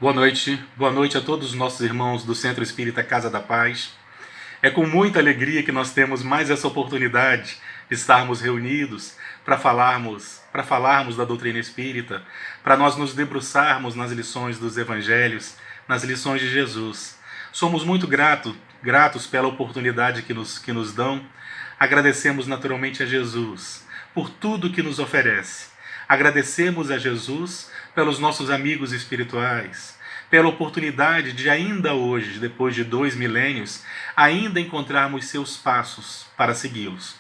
Boa noite a todos os nossos irmãos do Centro Espírita Casa da Paz. É com muita alegria que nós temos mais essa oportunidade de estarmos reunidos para falarmos da doutrina espírita, para nós nos debruçarmos nas lições dos evangelhos, nas lições de Jesus. Somos muito gratos pela oportunidade que nos dão. Agradecemos naturalmente a Jesus por tudo que nos oferece. Agradecemos a Jesus pelos nossos amigos espirituais, pela oportunidade de ainda hoje, depois de 2 milênios, ainda encontrarmos seus passos para segui-los.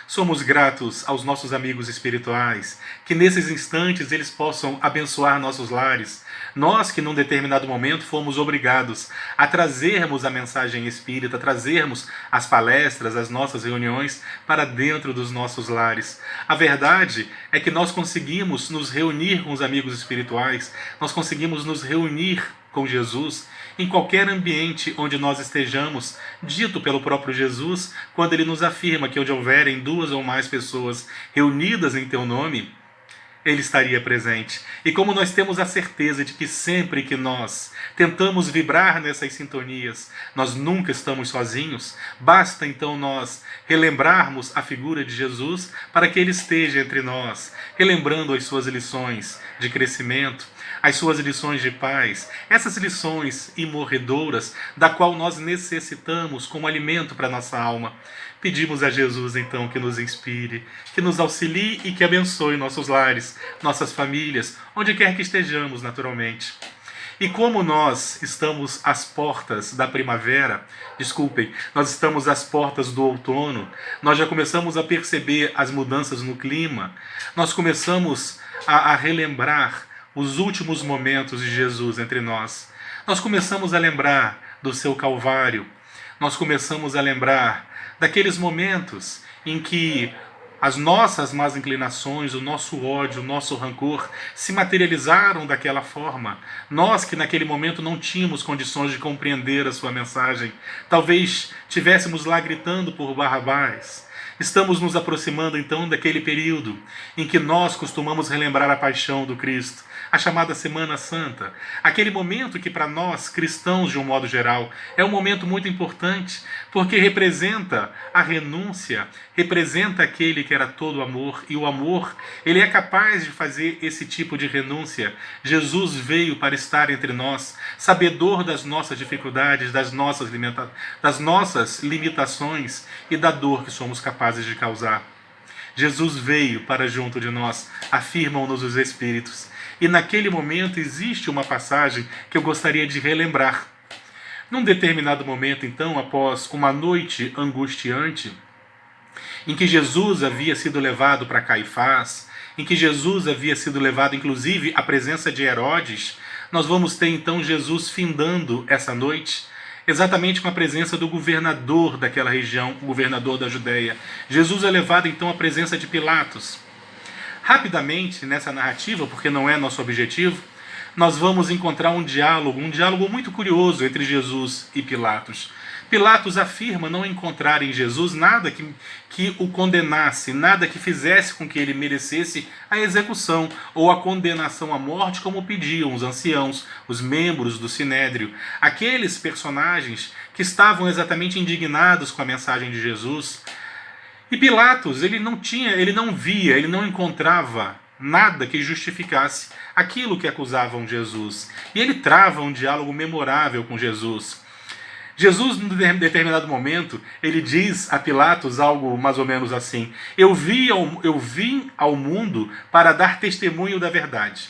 Somos gratos aos nossos amigos espirituais, que nesses instantes eles possam abençoar nossos lares. Nós que num determinado momento fomos obrigados a trazermos a mensagem espírita, trazermos as palestras, as nossas reuniões para dentro dos nossos lares. A verdade é que nós conseguimos nos reunir com os amigos espirituais, nós conseguimos nos reunir com Jesus em qualquer ambiente onde nós estejamos, dito pelo próprio Jesus, quando ele nos afirma que onde houverem 2 ou mais pessoas reunidas em teu nome, ele estaria presente. E como nós temos a certeza de que sempre que nós tentamos vibrar nessas sintonias, nós nunca estamos sozinhos, basta então nós relembrarmos a figura de Jesus para que ele esteja entre nós, relembrando as suas lições de crescimento, as suas lições de paz, essas lições imorredoras da qual nós necessitamos como alimento para a nossa alma. Pedimos a Jesus então que nos inspire, que nos auxilie e que abençoe nossos lares, nossas famílias, onde quer que estejamos naturalmente. E como nós estamos às portas da primavera, nós estamos às portas do outono, nós já começamos a perceber as mudanças no clima, nós começamos a relembrar os últimos momentos de Jesus entre nós. Nós começamos a lembrar do seu Calvário, nós começamos a lembrar daqueles momentos em que as nossas más inclinações, o nosso ódio, o nosso rancor se materializaram daquela forma. Nós que naquele momento não tínhamos condições de compreender a sua mensagem, talvez tivéssemos lá gritando por Barrabás. Estamos nos aproximando então daquele período em que nós costumamos relembrar a paixão do Cristo, a chamada Semana Santa, aquele momento que para nós, cristãos de um modo geral, é um momento muito importante, porque representa a renúncia, representa aquele que era todo amor, e o amor, ele é capaz de fazer esse tipo de renúncia. Jesus veio para estar entre nós, sabedor das nossas dificuldades, das nossas limitações e da dor que somos capazes de causar. Jesus veio para junto de nós, afirmam-nos os Espíritos. E naquele momento existe uma passagem que eu gostaria de relembrar. Num determinado momento, então, após uma noite angustiante, em que Jesus havia sido levado para Caifás, em que Jesus havia sido levado, inclusive, à presença de Herodes, nós vamos ter, então, Jesus findando essa noite, exatamente com a presença do governador daquela região, o governador da Judéia. Jesus é levado, então, à presença de Pilatos. Rapidamente, nessa narrativa, porque não é nosso objetivo, nós vamos encontrar um diálogo muito curioso entre Jesus e Pilatos. Pilatos afirma não encontrar em Jesus nada que o condenasse, nada que fizesse com que ele merecesse a execução ou a condenação à morte, como pediam os anciãos, os membros do Sinédrio, aqueles personagens que estavam exatamente indignados com a mensagem de Jesus. E Pilatos, ele não encontrava nada que justificasse aquilo que acusavam Jesus. E ele trava um diálogo memorável com Jesus. Jesus, em determinado momento, ele diz a Pilatos algo mais ou menos assim: eu vim ao mundo para dar testemunho da verdade.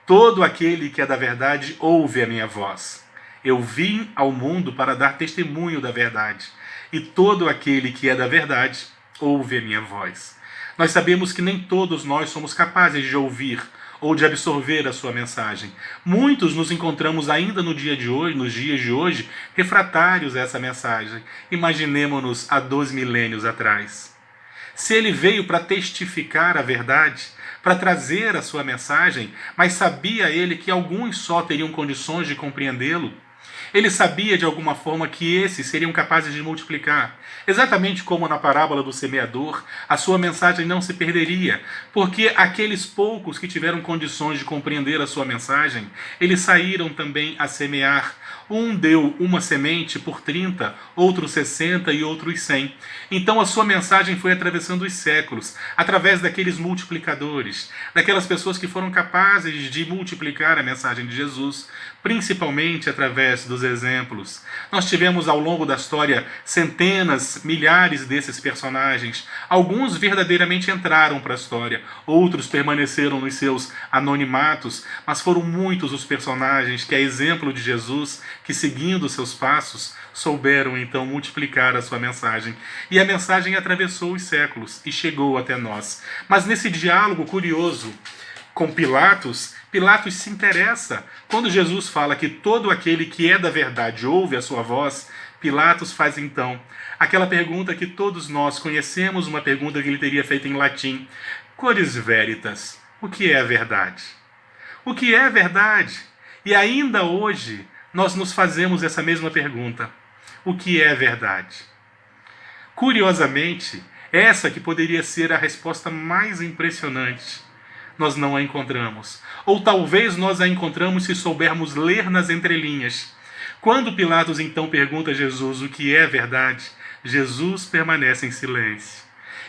Todo aquele que é da verdade ouve a minha voz. Eu vim ao mundo para dar testemunho da verdade. E todo aquele que é da verdade ouve a minha voz. Nós sabemos que nem todos nós somos capazes de ouvir ou de absorver a sua mensagem. Muitos nos encontramos ainda nos dias de hoje, refratários a essa mensagem. Imaginemo-nos há 2 milênios atrás. Se ele veio para testificar a verdade, para trazer a sua mensagem, mas sabia ele que alguns só teriam condições de compreendê-lo, Ele sabia de alguma forma que esses seriam capazes de multiplicar. Exatamente como na parábola do semeador, a sua mensagem não se perderia, porque aqueles poucos que tiveram condições de compreender a sua mensagem, eles saíram também a semear. Um deu uma semente por 30, outro 60 e outros 100. Então a sua mensagem foi atravessando os séculos, através daqueles multiplicadores, daquelas pessoas que foram capazes de multiplicar a mensagem de Jesus, principalmente através dos exemplos. Nós tivemos ao longo da história centenas, milhares desses personagens. Alguns verdadeiramente entraram para a história, outros permaneceram nos seus anonimatos, mas foram muitos os personagens que, a exemplo de Jesus, que seguindo seus passos, souberam então multiplicar a sua mensagem. E a mensagem atravessou os séculos e chegou até nós. Mas nesse diálogo curioso com Pilatos, Pilatos se interessa. Quando Jesus fala que todo aquele que é da verdade ouve a sua voz, Pilatos faz então aquela pergunta que todos nós conhecemos, uma pergunta que ele teria feito em latim: Cores veritas, o que é a verdade? O que é a verdade? E ainda hoje nós nos fazemos essa mesma pergunta: o que é a verdade? Curiosamente, essa que poderia ser a resposta mais impressionante, nós não a encontramos. Ou talvez nós a encontramos se soubermos ler nas entrelinhas. Quando Pilatos então pergunta a Jesus o que é verdade, Jesus permanece em silêncio.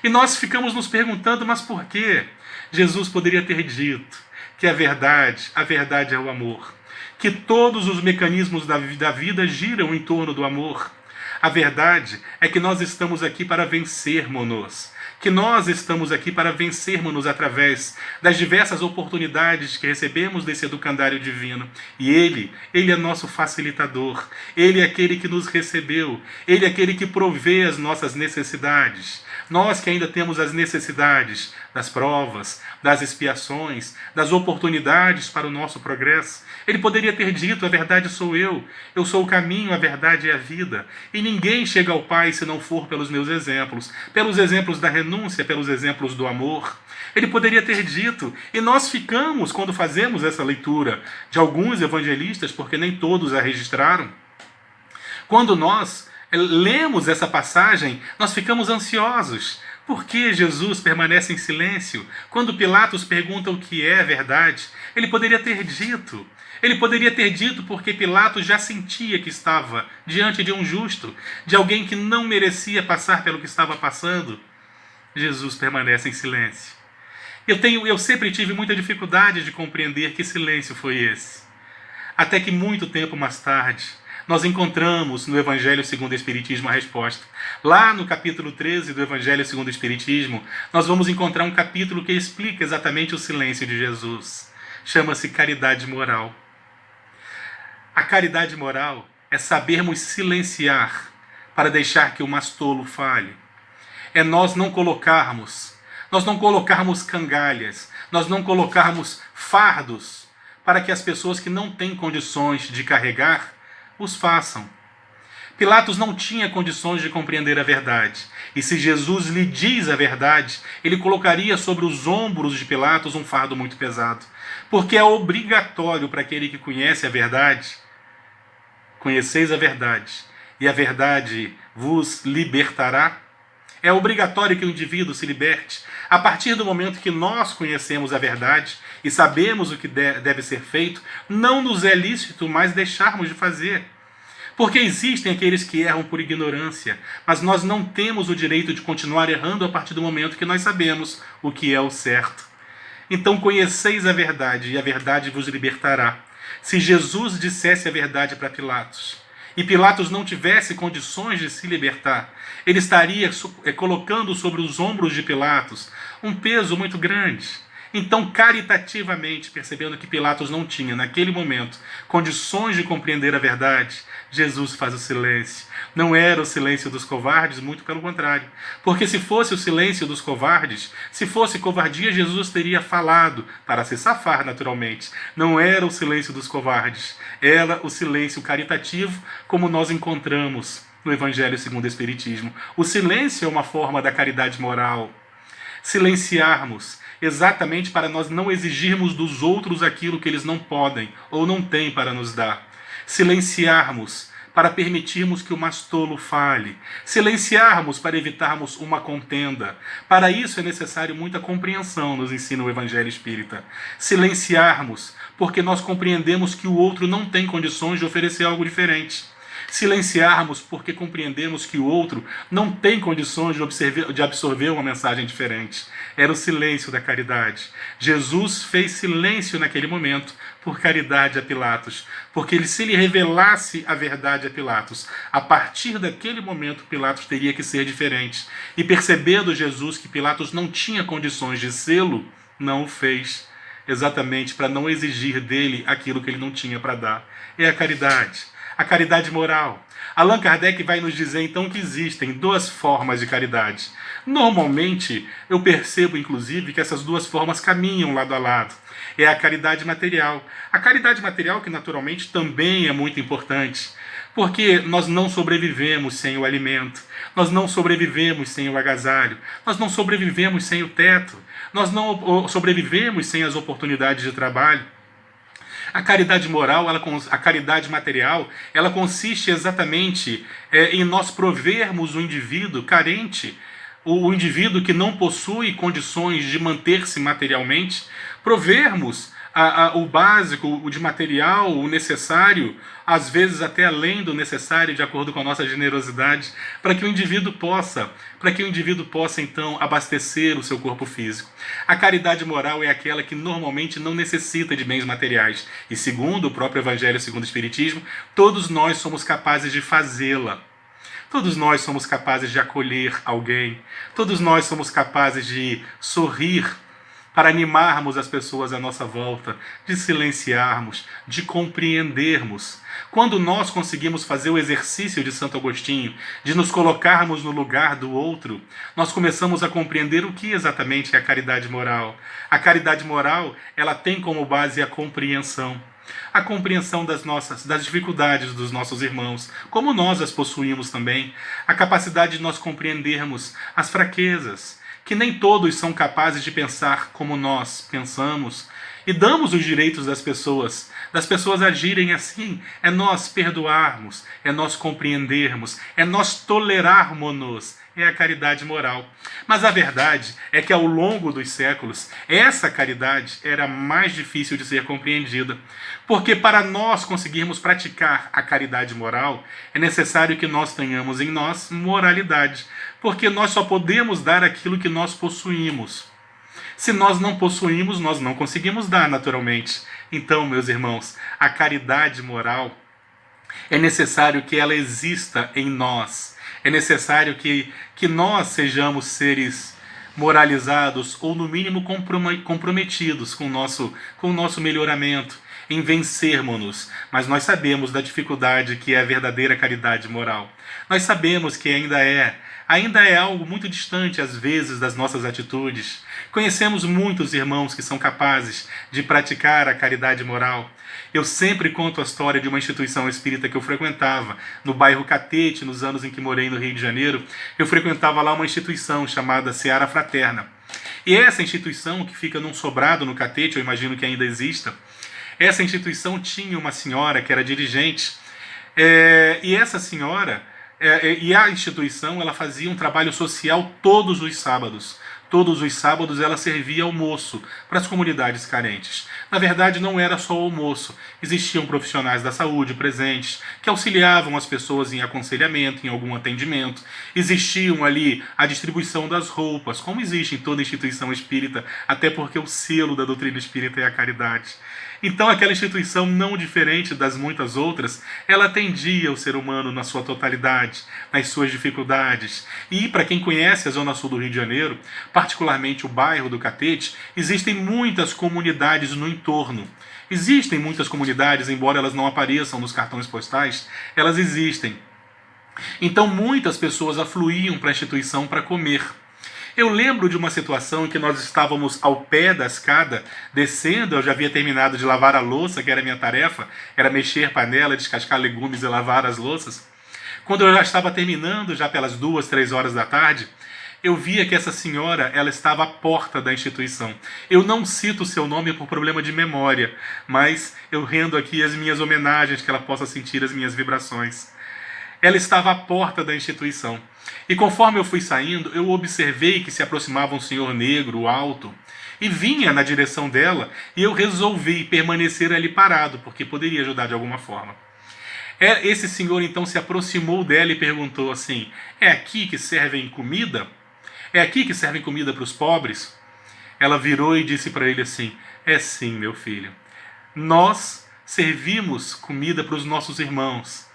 E nós ficamos nos perguntando, mas por quê? Jesus poderia ter dito que a verdade é o amor, que todos os mecanismos da vida giram em torno do amor. A verdade é que nós estamos aqui para vencermos-nos, que nós estamos aqui para vencermos-nos através das diversas oportunidades que recebemos desse educandário divino. E Ele é nosso facilitador, Ele é aquele que nos recebeu, Ele é aquele que provê as nossas necessidades. Nós que ainda temos as necessidades das provas, das expiações, das oportunidades para o nosso progresso. Ele poderia ter dito: a verdade sou eu sou o caminho, a verdade e a vida. E ninguém chega ao Pai se não for pelos meus exemplos, pelos exemplos da renúncia, pelos exemplos do amor. Ele poderia ter dito, e nós ficamos, quando fazemos essa leitura de alguns evangelistas, porque nem todos a registraram, quando nós lemos essa passagem, nós ficamos ansiosos. Por que Jesus permanece em silêncio? Quando Pilatos pergunta o que é verdade, ele poderia ter dito. Ele poderia ter dito porque Pilatos já sentia que estava diante de um justo, de alguém que não merecia passar pelo que estava passando. Jesus permanece em silêncio. Eu sempre tive muita dificuldade de compreender que silêncio foi esse. Até que muito tempo mais tarde, nós encontramos no Evangelho segundo o Espiritismo a resposta. Lá no capítulo 13 do Evangelho segundo o Espiritismo, nós vamos encontrar um capítulo que explica exatamente o silêncio de Jesus. Chama-se caridade moral. A caridade moral é sabermos silenciar para deixar que o mais tolo fale. É nós não colocarmos cangalhas, nós não colocarmos fardos para que as pessoas que não têm condições de carregar os façam. Pilatos não tinha condições de compreender a verdade. E se Jesus lhe diz a verdade, ele colocaria sobre os ombros de Pilatos um fardo muito pesado. Porque é obrigatório para aquele que conhece a verdade: conheceis a verdade, e a verdade vos libertará. É obrigatório que o indivíduo se liberte. A partir do momento que nós conhecemos a verdade e sabemos o que deve ser feito, não nos é lícito mais deixarmos de fazer. Porque existem aqueles que erram por ignorância, mas nós não temos o direito de continuar errando a partir do momento que nós sabemos o que é o certo. Então conheceis a verdade, e a verdade vos libertará. Se Jesus dissesse a verdade para Pilatos, e Pilatos não tivesse condições de se libertar, ele estaria colocando sobre os ombros de Pilatos um peso muito grande. Então, caritativamente, percebendo que Pilatos não tinha, naquele momento, condições de compreender a verdade, Jesus faz o silêncio. Não era o silêncio dos covardes, muito pelo contrário. Porque se fosse o silêncio dos covardes, se fosse covardia, Jesus teria falado, para se safar naturalmente. Não era o silêncio dos covardes, era o silêncio caritativo, como nós encontramos no Evangelho segundo o Espiritismo. O silêncio é uma forma da caridade moral. Silenciarmos, exatamente para nós não exigirmos dos outros aquilo que eles não podem ou não têm para nos dar. silenciarmos para permitirmos que o mais tolo fale, silenciarmos para evitarmos uma contenda. Para isso é necessário muita compreensão, nos ensina o Evangelho Espírita. Silenciarmos porque nós compreendemos que o outro não tem condições de oferecer algo diferente. Silenciarmos porque compreendemos que o outro não tem condições de absorver uma mensagem diferente. Era o silêncio da caridade. Jesus fez silêncio naquele momento por caridade a Pilatos, porque se ele revelasse a verdade a Pilatos, a partir daquele momento Pilatos teria que ser diferente. E percebendo Jesus que Pilatos não tinha condições de sê-lo, não o fez, exatamente para não exigir dele aquilo que ele não tinha para dar. É a caridade moral. Allan Kardec vai nos dizer então que existem duas formas de caridade. Normalmente, eu percebo inclusive que essas duas formas caminham lado a lado. É a caridade material. A caridade material que naturalmente também é muito importante, porque nós não sobrevivemos sem o alimento, nós não sobrevivemos sem o agasalho, nós não sobrevivemos sem o teto, nós não sobrevivemos sem as oportunidades de trabalho. A caridade moral, a caridade material, ela consiste exatamente em nós provermos o indivíduo carente, o indivíduo que não possui condições de manter-se materialmente, provermos o básico, o de material, o necessário, às vezes até além do necessário, de acordo com a nossa generosidade, para que o indivíduo possa então abastecer o seu corpo físico. A caridade moral é aquela que normalmente não necessita de bens materiais. E segundo o próprio Evangelho segundo o Espiritismo, todos nós somos capazes de fazê-la. Todos nós somos capazes de acolher alguém. Todos nós somos capazes de sorrir para animarmos as pessoas à nossa volta, de silenciarmos, de compreendermos. Quando nós conseguimos fazer o exercício de Santo Agostinho, de nos colocarmos no lugar do outro, nós começamos a compreender o que exatamente é a caridade moral. A caridade moral, ela tem como base a compreensão. A compreensão das dificuldades dos nossos irmãos, como nós as possuímos também. A capacidade de nós compreendermos as fraquezas, que nem todos são capazes de pensar como nós pensamos, e damos os direitos das pessoas agirem assim. É nós perdoarmos, é nós compreendermos, é nós tolerarmos-nos. É a caridade moral. Mas a verdade é que ao longo dos séculos, essa caridade era mais difícil de ser compreendida. Porque para nós conseguirmos praticar a caridade moral, é necessário que nós tenhamos em nós moralidade. Porque nós só podemos dar aquilo que nós possuímos. Se nós não possuímos, nós não conseguimos dar naturalmente. Então, meus irmãos, a caridade moral é necessário que ela exista em nós. É necessário que nós sejamos seres moralizados ou, no mínimo, comprometidos com o nosso melhoramento, em vencermos-nos. Mas nós sabemos da dificuldade que é a verdadeira caridade moral. Nós sabemos que ainda é algo muito distante, às vezes, das nossas atitudes. Conhecemos muitos irmãos que são capazes de praticar a caridade moral. Eu sempre conto a história de uma instituição espírita que eu frequentava, no bairro Catete, nos anos em que morei no Rio de Janeiro. Eu frequentava lá uma instituição chamada Seara Fraterna. E essa instituição, que fica num sobrado no Catete, eu imagino que ainda exista, essa instituição tinha uma senhora que era dirigente, e essa senhora... e a instituição, ela fazia um trabalho social todos os sábados. Todos os sábados ela servia almoço para as comunidades carentes. Na verdade, não era só almoço. Existiam profissionais da saúde presentes que auxiliavam as pessoas em aconselhamento, em algum atendimento. Existiam ali a distribuição das roupas, como existe em toda instituição espírita, até porque o selo da doutrina espírita é a caridade. Então, aquela instituição, não diferente das muitas outras, ela atendia o ser humano na sua totalidade, nas suas dificuldades. E, para quem conhece a Zona Sul do Rio de Janeiro, particularmente o bairro do Catete, existem muitas comunidades no entorno. Existem muitas comunidades, embora elas não apareçam nos cartões postais, elas existem. Então, muitas pessoas afluíam para a instituição para comer. Eu lembro de uma situação em que nós estávamos ao pé da escada, descendo. Eu já havia terminado de lavar a louça, que era a minha tarefa, era mexer panela, descascar legumes e lavar as louças. Quando eu já estava terminando, já pelas 2, 3 horas da tarde, eu via que essa senhora, ela estava à porta da instituição. Eu não cito o seu nome por problema de memória, mas eu rendo aqui as minhas homenagens, que ela possa sentir as minhas vibrações. Ela estava à porta da instituição. E conforme eu fui saindo, eu observei que se aproximava um senhor negro, alto, e vinha na direção dela, e eu resolvi permanecer ali parado, porque poderia ajudar de alguma forma. Esse senhor então se aproximou dela e perguntou assim: é aqui que servem comida? É aqui que servem comida para os pobres? Ela virou e disse para ele assim: é sim, meu filho. Nós servimos comida para os nossos irmãos.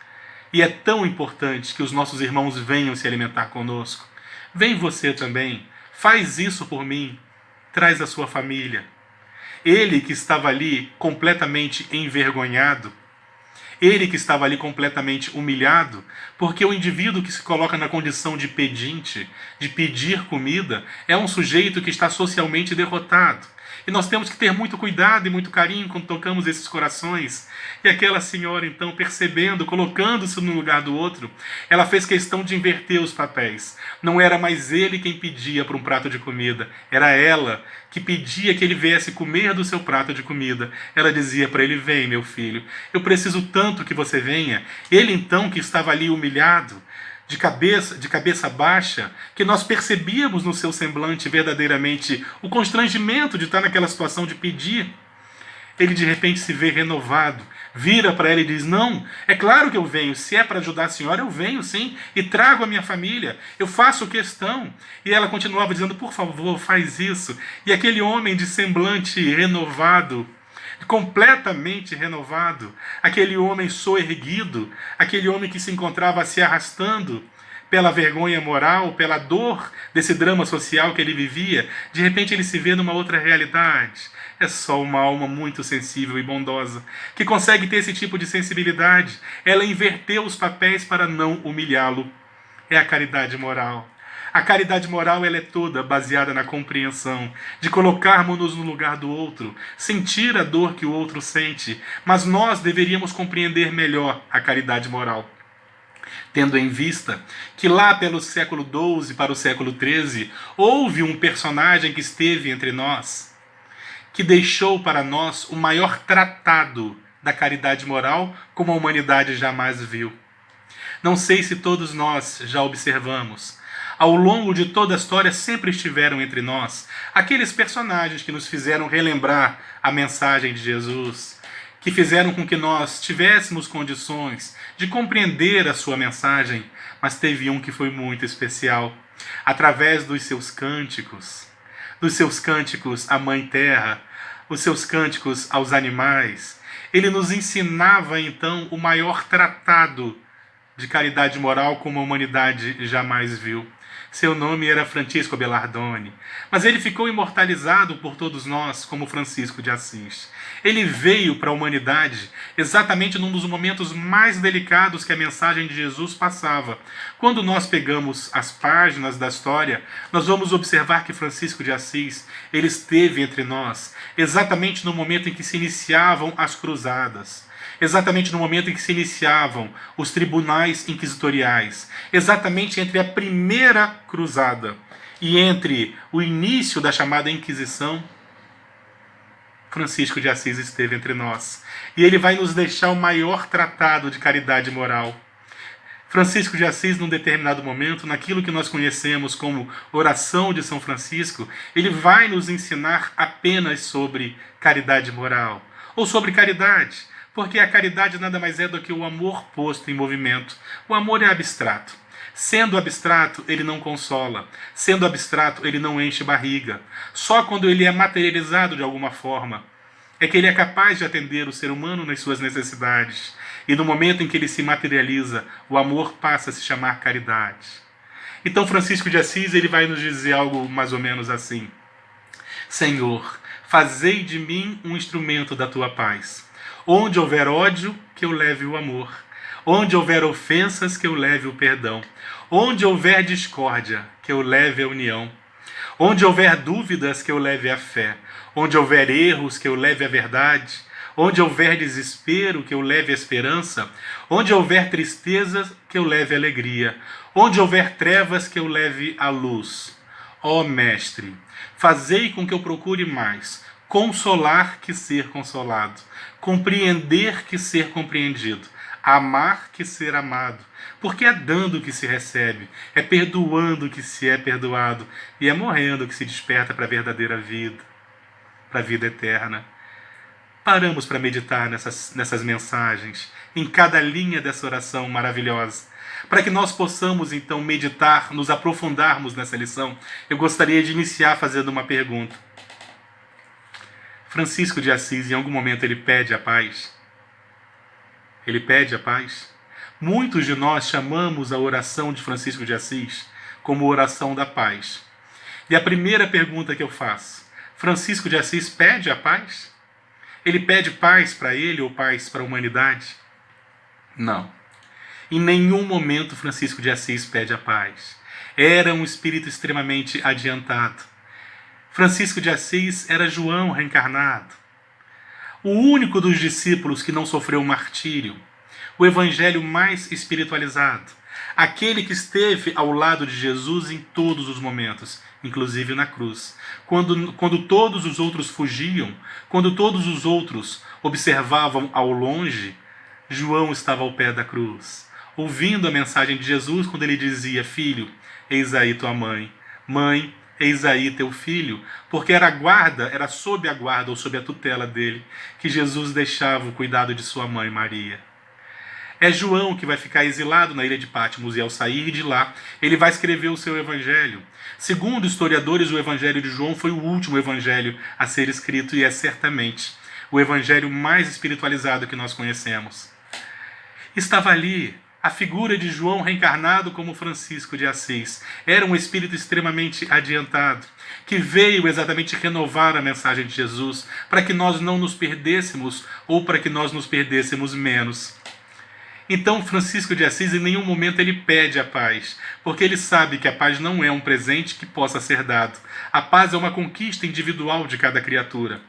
E é tão importante que os nossos irmãos venham se alimentar conosco. Vem você também. Faz isso por mim. Traz a sua família. Ele que estava ali completamente envergonhado, ele que estava ali completamente humilhado, porque o indivíduo que se coloca na condição de pedinte, de pedir comida, é um sujeito que está socialmente derrotado. E nós temos que ter muito cuidado e muito carinho quando tocamos esses corações. E aquela senhora, então, percebendo, colocando-se no lugar do outro, ela fez questão de inverter os papéis. Não era mais ele quem pedia por um prato de comida, era ela que pedia que ele viesse comer do seu prato de comida. Ela dizia para ele: vem, meu filho, eu preciso tanto que você venha. Ele, então, que estava ali humilhado, de cabeça baixa, que nós percebíamos no seu semblante verdadeiramente o constrangimento de estar naquela situação de pedir, ele de repente se vê renovado, vira para ela e diz: não, é claro que eu venho, se é para ajudar a senhora, eu venho sim, e trago a minha família, eu faço questão. E ela continuava dizendo: por favor, faz isso. E aquele homem de semblante renovado, completamente renovado, aquele homem soerguido, aquele homem que se encontrava se arrastando pela vergonha moral, pela dor desse drama social que ele vivia, de repente ele se vê numa outra realidade. É só uma alma muito sensível e bondosa que consegue ter esse tipo de sensibilidade. Ela inverteu os papéis para não humilhá-lo. É a caridade moral. A caridade moral, ela é toda baseada na compreensão, de colocarmos-nos no lugar do outro, sentir a dor que o outro sente, mas nós deveríamos compreender melhor a caridade moral, tendo em vista que lá pelo século XII para o século XIII, houve um personagem que esteve entre nós, que deixou para nós o maior tratado da caridade moral como a humanidade jamais viu. Não sei se todos nós já observamos. Ao longo de toda a história sempre estiveram entre nós aqueles personagens que nos fizeram relembrar a mensagem de Jesus, que fizeram com que nós tivéssemos condições de compreender a sua mensagem, mas teve um que foi muito especial. Através dos seus cânticos à Mãe Terra, os seus cânticos aos animais, ele nos ensinava então o maior tratado de caridade moral como a humanidade jamais viu. Seu nome era Francisco Bellardone, mas ele ficou imortalizado por todos nós como Francisco de Assis. Ele veio para a humanidade exatamente num dos momentos mais delicados que a mensagem de Jesus passava. Quando nós pegamos as páginas da história, nós vamos observar que Francisco de Assis, ele esteve entre nós exatamente no momento em que se iniciavam as cruzadas. Exatamente no momento em que se iniciavam os tribunais inquisitoriais, exatamente entre a primeira cruzada e entre o início da chamada Inquisição, Francisco de Assis esteve entre nós. E ele vai nos deixar o maior tratado de caridade moral. Francisco de Assis, num determinado momento, naquilo que nós conhecemos como oração de São Francisco, ele vai nos ensinar apenas sobre caridade moral, ou sobre caridade. Porque a caridade nada mais é do que o amor posto em movimento. O amor é abstrato. Sendo abstrato, ele não consola. Sendo abstrato, ele não enche barriga. Só quando ele é materializado de alguma forma é que ele é capaz de atender o ser humano nas suas necessidades. E no momento em que ele se materializa, o amor passa a se chamar caridade. Então Francisco de Assis, ele vai nos dizer algo mais ou menos assim: Senhor, fazei de mim um instrumento da tua paz. Onde houver ódio, que eu leve o amor. Onde houver ofensas, que eu leve o perdão. Onde houver discórdia, que eu leve a união. Onde houver dúvidas, que eu leve a fé. Onde houver erros, que eu leve a verdade. Onde houver desespero, que eu leve a esperança. Onde houver tristeza, que eu leve a alegria. Onde houver trevas, que eu leve a luz. Ó Mestre, fazei com que eu procure mais consolar que ser consolado, compreender que ser compreendido, amar que ser amado, porque é dando que se recebe, é perdoando que se é perdoado, e é morrendo que se desperta para a verdadeira vida, para a vida eterna. Paramos para meditar nessas mensagens, em cada linha dessa oração maravilhosa. Para que nós possamos, então, meditar, nos aprofundarmos nessa lição, eu gostaria de iniciar fazendo uma pergunta. Francisco de Assis, em algum momento, ele pede a paz? Ele pede a paz? Muitos de nós chamamos a oração de Francisco de Assis como oração da paz. E a primeira pergunta que eu faço, Francisco de Assis pede a paz? Ele pede paz para ele ou paz para a humanidade? Não. Em nenhum momento Francisco de Assis pede a paz. Era um espírito extremamente adiantado. Francisco de Assis era João reencarnado. O único dos discípulos que não sofreu martírio. O evangelho mais espiritualizado. Aquele que esteve ao lado de Jesus em todos os momentos, inclusive na cruz. Quando todos os outros fugiam, quando todos os outros observavam ao longe, João estava ao pé da cruz, ouvindo a mensagem de Jesus quando ele dizia: filho, eis aí tua mãe. Mãe, eis aí teu filho. Porque era sob a guarda ou sob a tutela dele que Jesus deixava o cuidado de sua mãe Maria. É João que vai ficar exilado na ilha de Patmos e ao sair de lá, ele vai escrever o seu evangelho. Segundo historiadores, o evangelho de João foi o último evangelho a ser escrito e é certamente o evangelho mais espiritualizado que nós conhecemos. Estava ali a figura de João reencarnado como Francisco de Assis. Era um espírito extremamente adiantado, que veio exatamente renovar a mensagem de Jesus, para que nós não nos perdêssemos ou para que nós nos perdêssemos menos. Então Francisco de Assis em nenhum momento ele pede a paz, porque ele sabe que a paz não é um presente que possa ser dado. A paz é uma conquista individual de cada criatura.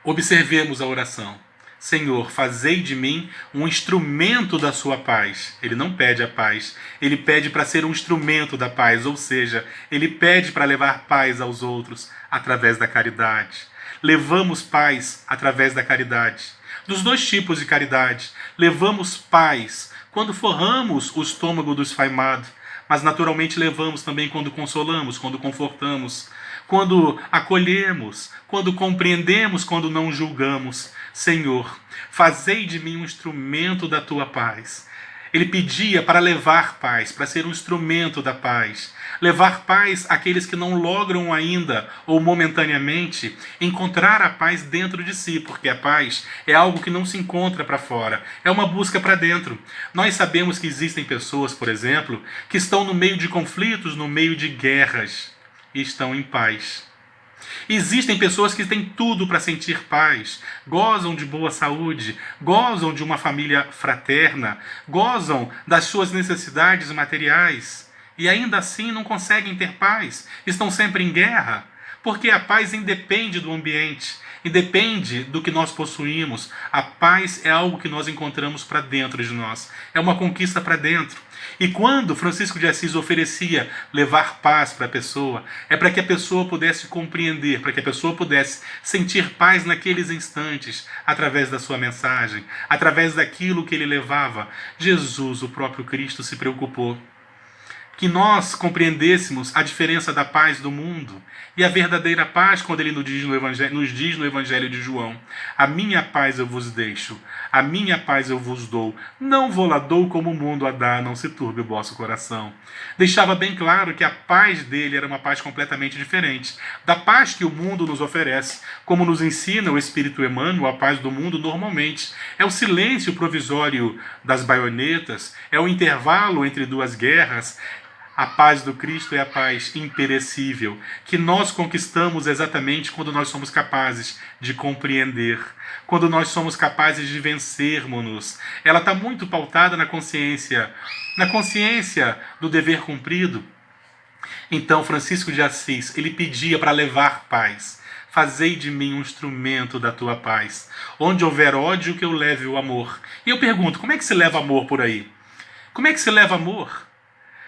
Observemos a oração. Senhor, fazei de mim um instrumento da sua paz. Ele não pede a paz, ele pede para ser um instrumento da paz, ou seja, ele pede para levar paz aos outros através da caridade. Levamos paz através da caridade. Dos dois tipos de caridade, levamos paz quando forramos o estômago do esfaimado, mas naturalmente levamos também quando consolamos, quando confortamos, quando acolhemos, quando compreendemos, quando não julgamos. Senhor, fazei de mim um instrumento da tua paz. Ele pedia para levar paz, para ser um instrumento da paz. Levar paz àqueles que não logram ainda, ou momentaneamente, encontrar a paz dentro de si, porque a paz é algo que não se encontra para fora, é uma busca para dentro. Nós sabemos que existem pessoas, por exemplo, que estão no meio de conflitos, no meio de guerras, e estão em paz. Existem pessoas que têm tudo para sentir paz, gozam de boa saúde, gozam de uma família fraterna, gozam das suas necessidades materiais e ainda assim não conseguem ter paz, estão sempre em guerra, porque a paz independe do ambiente, independe do que nós possuímos. A paz é algo que nós encontramos para dentro de nós, é uma conquista para dentro. E quando Francisco de Assis oferecia levar paz para a pessoa, é para que a pessoa pudesse compreender, para que a pessoa pudesse sentir paz naqueles instantes, através da sua mensagem, através daquilo que ele levava. Jesus, o próprio Cristo, se preocupou que nós compreendêssemos a diferença da paz do mundo e a verdadeira paz, quando ele nos diz no Evangelho de João: a minha paz eu vos deixo, a minha paz eu vos dou, não vou-la dou como o mundo a dá, não se turbe o vosso coração. Deixava bem claro que a paz dele era uma paz completamente diferente da paz que o mundo nos oferece, como nos ensina o Espírito Emmanuel. A paz do mundo normalmente é o silêncio provisório das baionetas, é o intervalo entre duas guerras. A paz do Cristo é a paz imperecível, que nós conquistamos exatamente quando nós somos capazes de compreender, quando nós somos capazes de vencermos-nos. Ela está muito pautada na consciência do dever cumprido. Então, Francisco de Assis, ele pedia para levar paz. Fazei de mim um instrumento da tua paz. Onde houver ódio, que eu leve o amor. E eu pergunto, como é que se leva amor por aí? Como é que se leva amor?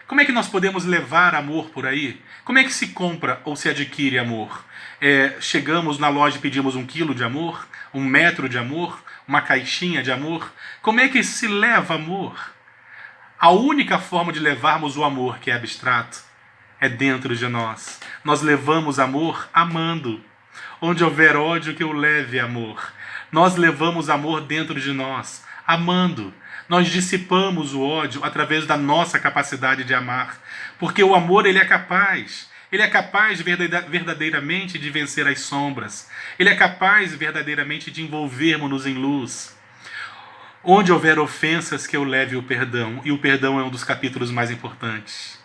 Como é que nós podemos levar amor por aí? Como é que se compra ou se adquire amor? Chegamos na loja e pedimos 1 quilo de amor? 1 metro de amor? Uma caixinha de amor? Como é que se leva amor? A única forma de levarmos o amor, que é abstrato, é dentro de nós. Nós levamos amor amando. Onde houver ódio, que eu leve amor. Nós levamos amor dentro de nós, amando. Nós dissipamos o ódio através da nossa capacidade de amar. Porque o amor, ele é capaz. Ele é capaz verdadeiramente de vencer as sombras. Ele é capaz verdadeiramente de envolvermos-nos em luz. Onde houver ofensas, que eu leve o perdão. E o perdão é um dos capítulos mais importantes.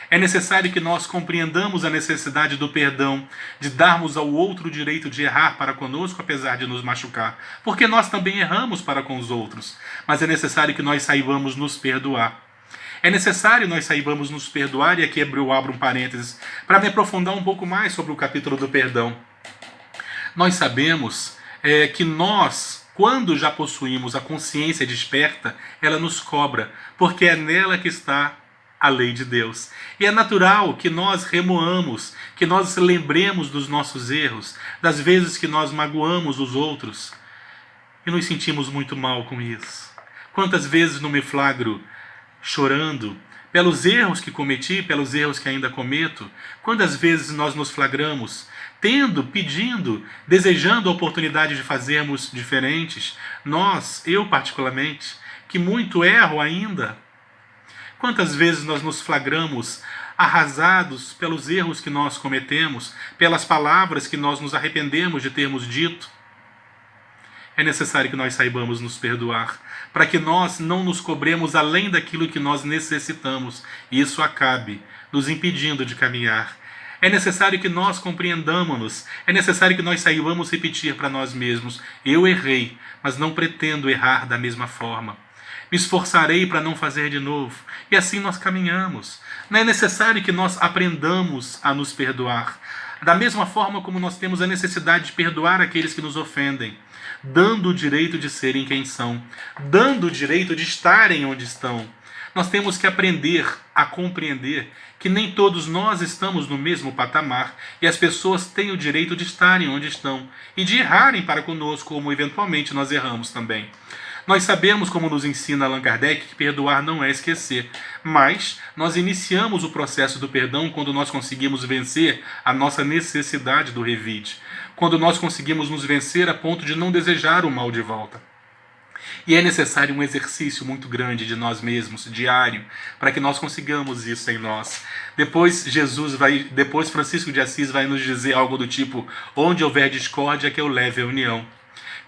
É necessário que nós compreendamos a necessidade do perdão, de darmos ao outro o direito de errar para conosco, apesar de nos machucar. Porque nós também erramos para com os outros. Mas é necessário que nós saibamos nos perdoar. É necessário nós saibamos nos perdoar, e aqui eu abro um parênteses, para me aprofundar um pouco mais sobre o capítulo do perdão. Nós sabemos que nós, quando já possuímos a consciência desperta, ela nos cobra, porque é nela que está a lei de Deus. E é natural que nós remoamos, que nós lembremos dos nossos erros, das vezes que nós magoamos os outros, e nos sentimos muito mal com isso. Quantas vezes não me flagro chorando pelos erros que cometi, pelos erros que ainda cometo? Quantas vezes nós nos flagramos pedindo, desejando a oportunidade de fazermos diferentes? Eu particularmente, que muito erro ainda. Quantas vezes nós nos flagramos arrasados pelos erros que nós cometemos, pelas palavras que nós nos arrependemos de termos dito? É necessário que nós saibamos nos perdoar, para que nós não nos cobremos além daquilo que nós necessitamos, e isso acabe nos impedindo de caminhar. É necessário que nós compreendamos-nos, é necessário que nós saibamos repetir para nós mesmos: eu errei, mas não pretendo errar da mesma forma. Me esforçarei para não fazer de novo. E assim nós caminhamos. Não é necessário que nós aprendamos a nos perdoar. Da mesma forma como nós temos a necessidade de perdoar aqueles que nos ofendem, dando o direito de serem quem são, dando o direito de estarem onde estão. Nós temos que aprender a compreender que nem todos nós estamos no mesmo patamar, e as pessoas têm o direito de estarem onde estão e de errarem para conosco, como eventualmente nós erramos também. Nós sabemos, como nos ensina Allan Kardec, que perdoar não é esquecer, mas nós iniciamos o processo do perdão quando nós conseguimos vencer a nossa necessidade do revide, quando nós conseguimos nos vencer a ponto de não desejar o mal de volta. E é necessário um exercício muito grande de nós mesmos, diário, para que nós consigamos isso em nós. Depois Francisco de Assis vai nos dizer algo do tipo: onde houver discórdia, que eu leve a união.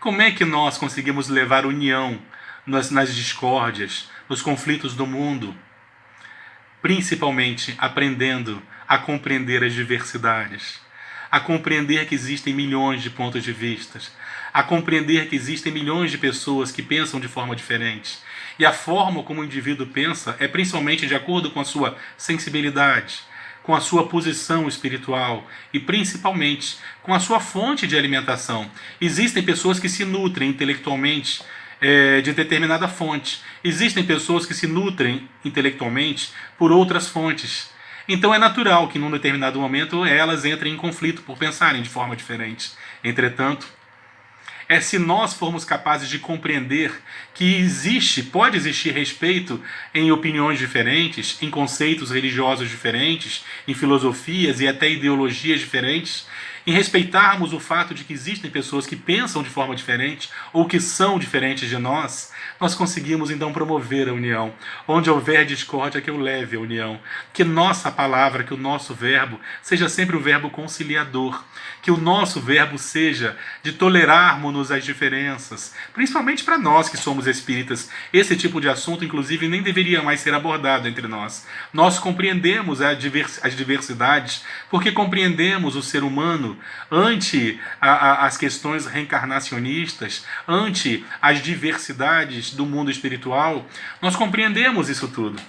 Como é que nós conseguimos levar união nas discórdias, nos conflitos do mundo? Principalmente aprendendo a compreender as diversidades, a compreender que existem milhões de pontos de vista, a compreender que existem milhões de pessoas que pensam de forma diferente. E a forma como o indivíduo pensa é principalmente de acordo com a sua sensibilidade, com a sua posição espiritual e principalmente com a sua fonte de alimentação. Existem pessoas que se nutrem intelectualmente de determinada fonte. Existem pessoas que se nutrem intelectualmente por outras fontes. Então é natural que num determinado momento elas entrem em conflito por pensarem de forma diferente. Entretanto, se nós formos capazes de compreender que pode existir respeito em opiniões diferentes, em conceitos religiosos diferentes, em filosofias e até ideologias diferentes, em respeitarmos o fato de que existem pessoas que pensam de forma diferente ou que são diferentes de nós conseguimos então promover a união. Onde houver discórdia, que eu leve a união. Que nossa palavra, que o nosso verbo seja sempre o verbo conciliador. Que o nosso verbo seja de tolerarmos as diferenças, principalmente para nós que somos espíritas. Esse tipo de assunto, inclusive, nem deveria mais ser abordado entre nós. Nós compreendemos as diversidades porque compreendemos o ser humano ante as questões reencarnacionistas, ante as diversidades do mundo espiritual. Nós compreendemos isso tudo.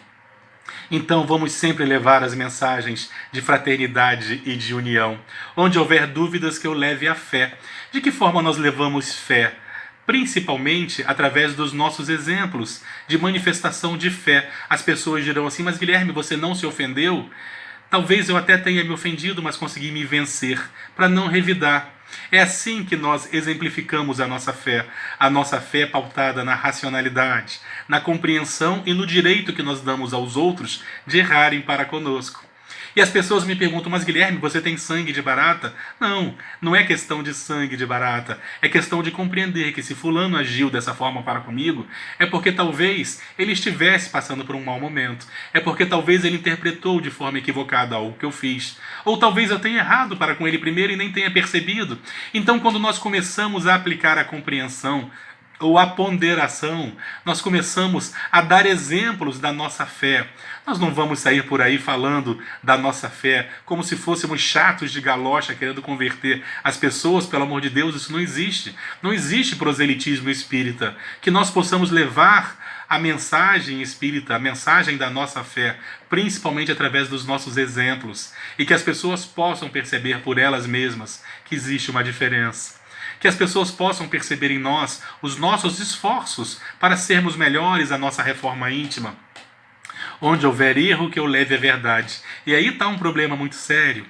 Então vamos sempre levar as mensagens de fraternidade e de união. Onde houver dúvidas, que eu leve a fé. De que forma nós levamos fé? principalmente através dos nossos exemplos de manifestação de fé. As pessoas dirão assim: mas Guilherme, você não se ofendeu? Talvez eu até tenha me ofendido, mas consegui me vencer, para não revidar. É assim que nós exemplificamos a nossa fé pautada na racionalidade, na compreensão e no direito que nós damos aos outros de errarem para conosco. E as pessoas me perguntam: mas Guilherme, você tem sangue de barata? Não, não é questão de sangue de barata. É questão de compreender que se fulano agiu dessa forma para comigo, é porque talvez ele estivesse passando por um mau momento. É porque talvez ele interpretou de forma equivocada algo que eu fiz. Ou talvez eu tenha errado para com ele primeiro e nem tenha percebido. Então, quando nós começamos a aplicar a compreensão ou a ponderação, nós começamos a dar exemplos da nossa fé. Nós não vamos sair por aí falando da nossa fé como se fôssemos chatos de galocha querendo converter as pessoas. Pelo amor de Deus, isso não existe. Não existe proselitismo espírita. Que nós possamos levar a mensagem espírita, a mensagem da nossa fé, principalmente através dos nossos exemplos, e que as pessoas possam perceber por elas mesmas que existe uma diferença. Que as pessoas possam perceber em nós os nossos esforços para sermos melhores, a nossa reforma íntima. Onde houver erro, que eu leve a verdade. E aí está um problema muito sério,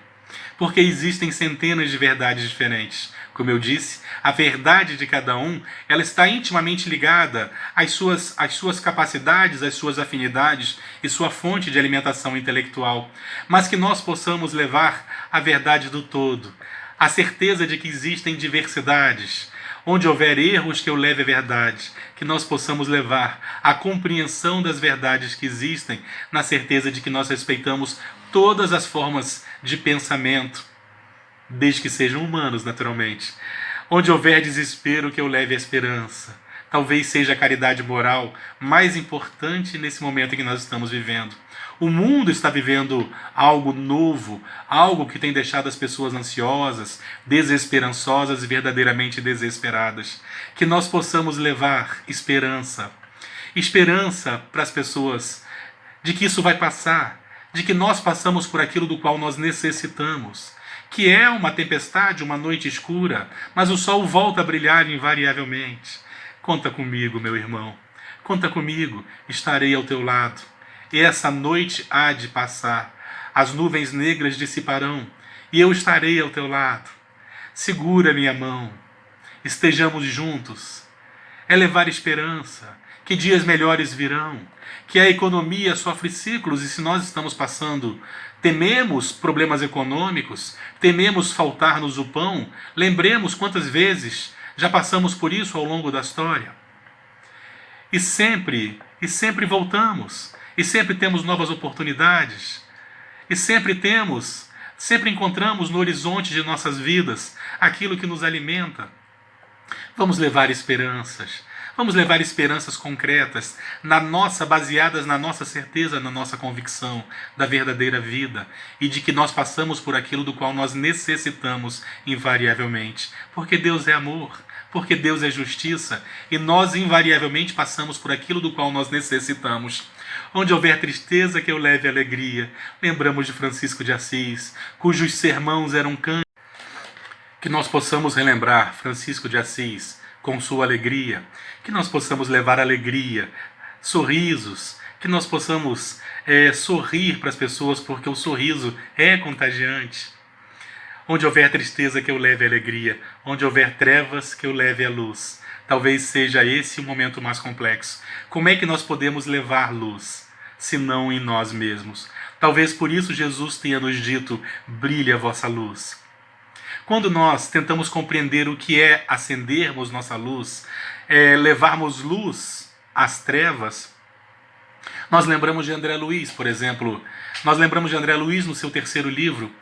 porque existem centenas de verdades diferentes. Como eu disse, a verdade de cada um, ela está intimamente ligada às suas capacidades, às suas afinidades e sua fonte de alimentação intelectual. Mas que nós possamos levar a verdade do todo, a certeza de que existem diversidades. Onde houver erros, que eu leve a verdade. Que nós possamos levar a compreensão das verdades que existem, na certeza de que nós respeitamos todas as formas de pensamento, desde que sejam humanos, naturalmente. Onde houver desespero, que eu leve a esperança. Talvez seja a caridade moral mais importante nesse momento em que nós estamos vivendo. O mundo está vivendo algo novo, algo que tem deixado as pessoas ansiosas, desesperançosas e verdadeiramente desesperadas. Que nós possamos levar esperança. Esperança para as pessoas de que isso vai passar, de que nós passamos por aquilo do qual nós necessitamos. Que é uma tempestade, uma noite escura, mas o sol volta a brilhar invariavelmente. Conta comigo, meu irmão. Conta comigo, estarei ao teu lado. E essa noite há de passar. As nuvens negras dissiparão, e eu estarei ao teu lado. Segura minha mão. Estejamos juntos. É levar esperança, que dias melhores virão, que a economia sofre ciclos, e se nós estamos passando, tememos problemas econômicos, tememos faltar-nos o pão, lembremos quantas vezes já passamos por isso ao longo da história. E sempre voltamos, e sempre temos novas oportunidades, e sempre encontramos no horizonte de nossas vidas aquilo que nos alimenta. Vamos levar esperanças. Vamos levar esperanças concretas, baseadas na nossa certeza, na nossa convicção da verdadeira vida e de que nós passamos por aquilo do qual nós necessitamos invariavelmente. Porque Deus é amor, porque Deus é justiça e nós invariavelmente passamos por aquilo do qual nós necessitamos. Onde houver tristeza, que eu leve alegria. Lembramos de Francisco de Assis, cujos sermãos eram cânticos. Que nós possamos relembrar Francisco de Assis com sua alegria, que nós possamos levar alegria, sorrisos, que nós possamos sorrir para as pessoas, porque o sorriso é contagiante. Onde houver tristeza, que eu leve alegria. Onde houver trevas, que eu leve a luz. Talvez seja esse o momento mais complexo. Como é que nós podemos levar luz, se não em nós mesmos? Talvez por isso Jesus tenha nos dito: brilhe a vossa luz. Quando nós tentamos compreender o que é acendermos nossa luz, levarmos luz às trevas, nós lembramos de André Luiz, por exemplo. Nós lembramos de André Luiz no seu terceiro livro.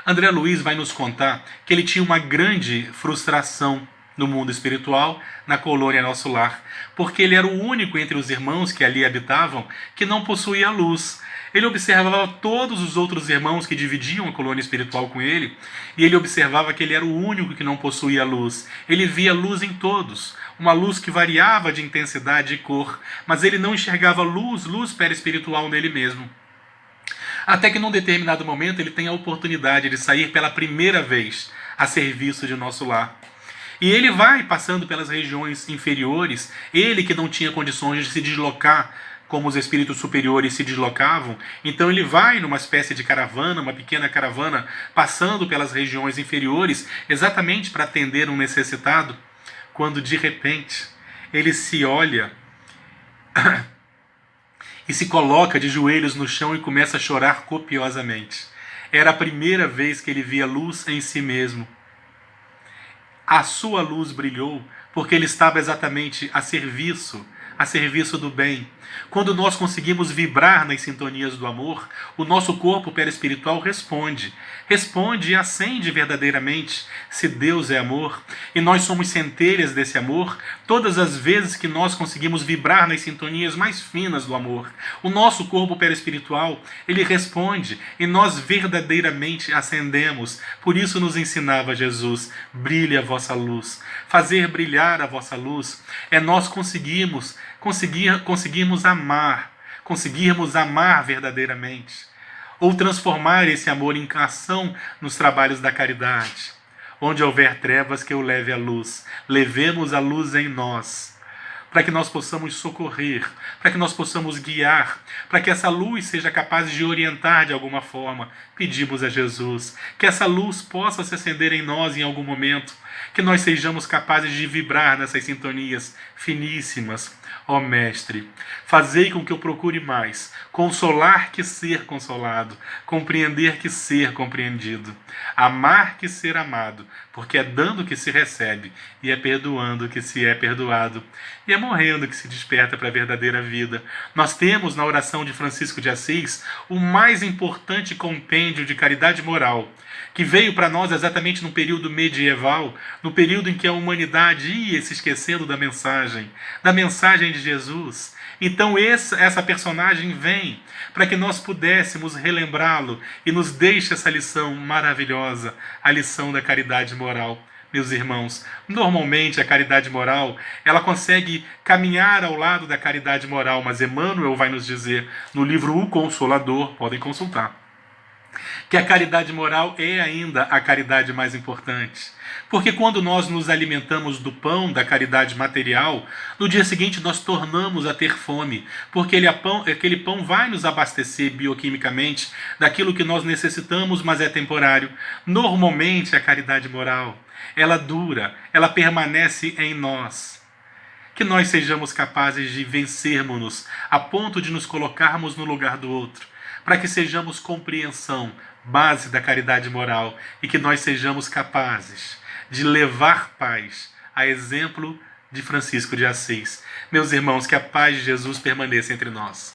André Luiz vai nos contar que ele tinha uma grande frustração no mundo espiritual, na colônia Nosso Lar, porque ele era o único entre os irmãos que ali habitavam que não possuía luz. Ele observava todos os outros irmãos que dividiam a colônia espiritual com ele, e ele observava que ele era o único que não possuía luz. Ele via luz em todos, uma luz que variava de intensidade e cor, mas ele não enxergava luz perispiritual nele mesmo. Até que num determinado momento ele tem a oportunidade de sair pela primeira vez a serviço de Nosso Lar. E ele vai passando pelas regiões inferiores, ele que não tinha condições de se deslocar como os espíritos superiores se deslocavam, então ele vai numa espécie de caravana, uma pequena caravana, passando pelas regiões inferiores, exatamente para atender um necessitado, quando de repente ele se olha e se coloca de joelhos no chão e começa a chorar copiosamente. Era a primeira vez que ele via luz em si mesmo. A sua luz brilhou porque ele estava exatamente a serviço do bem. Quando nós conseguimos vibrar nas sintonias do amor, o nosso corpo perispiritual responde e acende verdadeiramente, se Deus é amor, e nós somos centelhas desse amor, todas as vezes que nós conseguimos vibrar nas sintonias mais finas do amor, o nosso corpo perispiritual, ele responde, e nós verdadeiramente acendemos. Por isso nos ensinava Jesus: brilhe a vossa luz. Fazer brilhar a vossa luz é nós conseguirmos amar verdadeiramente, ou transformar esse amor em ação nos trabalhos da caridade. Onde houver trevas, que eu leve a luz. Levemos a luz em nós, para que nós possamos socorrer, para que nós possamos guiar, para que essa luz seja capaz de orientar de alguma forma. Pedimos a Jesus que essa luz possa se acender em nós em algum momento, que nós sejamos capazes de vibrar nessas sintonias finíssimas. Ó Mestre, fazei com que eu procure mais consolar que ser consolado, compreender que ser compreendido, amar que ser amado, porque é dando que se recebe, e é perdoando que se é perdoado, e é morrendo que se desperta para a verdadeira vida. Nós temos na oração de Francisco de Assis o mais importante compêndio de caridade moral, que veio para nós exatamente no período medieval, no período em que a humanidade ia se esquecendo da mensagem de Jesus. Então essa personagem vem para que nós pudéssemos relembrá-lo e nos deixe essa lição maravilhosa, a lição da caridade moral. Meus irmãos, normalmente a caridade moral, ela consegue caminhar ao lado da caridade moral, mas Emmanuel vai nos dizer no livro O Consolador, podem consultar, que a caridade moral é ainda a caridade mais importante. Porque quando nós nos alimentamos do pão da caridade material, no dia seguinte nós tornamos a ter fome, porque aquele pão vai nos abastecer bioquimicamente daquilo que nós necessitamos, mas é temporário. Normalmente a caridade moral, ela dura, ela permanece em nós. Que nós sejamos capazes de vencermos-nos a ponto de nos colocarmos no lugar do outro, para que sejamos compreensão, base da caridade moral, e que nós sejamos capazes de levar paz, a exemplo de Francisco de Assis. Meus irmãos, que a paz de Jesus permaneça entre nós.